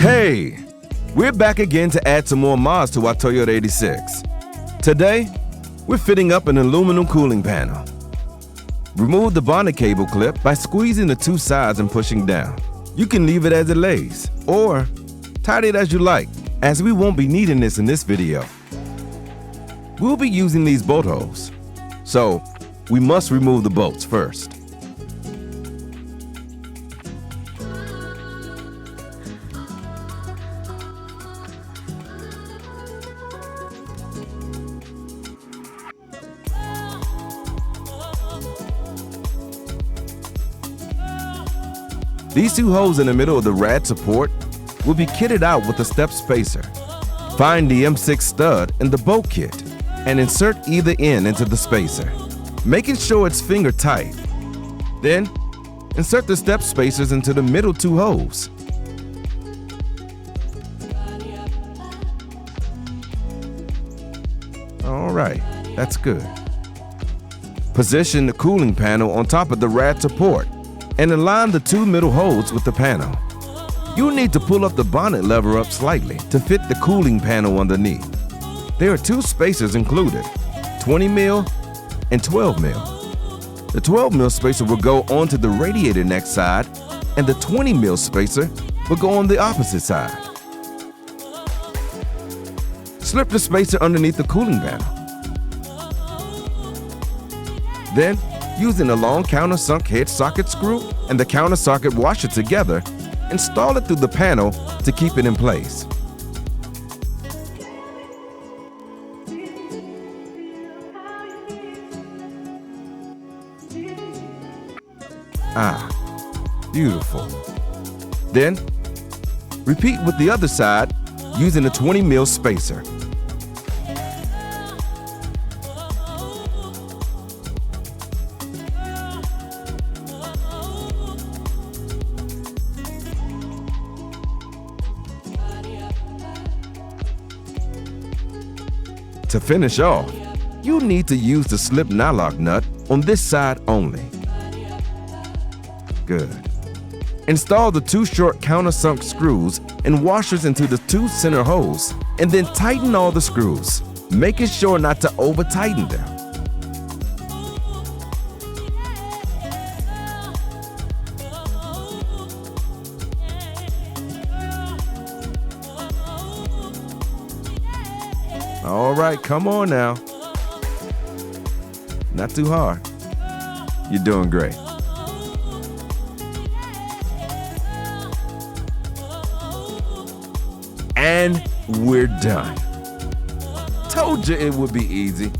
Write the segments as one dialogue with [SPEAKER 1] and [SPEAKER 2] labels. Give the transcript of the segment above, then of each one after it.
[SPEAKER 1] Hey, we're back again to add some more mods to our Toyota 86. Today, we're fitting up an aluminum cooling panel. Remove the bonnet cable clip by squeezing the two sides and pushing down. You can leave it as it lays, or tighten it as you like, as we won't be needing this in this video. We'll be using these bolt holes, so we must remove the bolts first. These two holes in the middle of the rad support will be kitted out with a step spacer. Find the M6 stud in the bolt kit and insert either end into the spacer, making sure it's finger tight. Then, insert the step spacers into the middle two holes. All right, that's good. Position the cooling panel on top of the rad support and align the two middle holes with the panel. You'll need to pull up the bonnet lever up slightly to fit the cooling panel underneath. There are two spacers included, 20 mil and 12 mil. The 12 mil spacer will go onto the radiator neck side, and the 20 mil spacer will go on the opposite side. Slip the spacer underneath the cooling panel. Then, using a long countersunk head socket screw and the counter socket washer together, install it through the panel to keep it in place. Beautiful. Then, repeat with the other side using a 20 mil spacer. To finish off, you need to use the slip nylock nut on this side only. Good. Install the two short countersunk screws and washers into the two center holes, and then tighten all the screws, making sure not to over-tighten them. All right, come on now. Not too hard. You're doing great. And we're done. Told you it would be easy.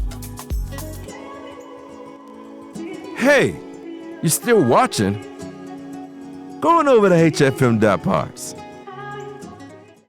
[SPEAKER 1] Hey, you're still watching? Go on over to hfm.parts.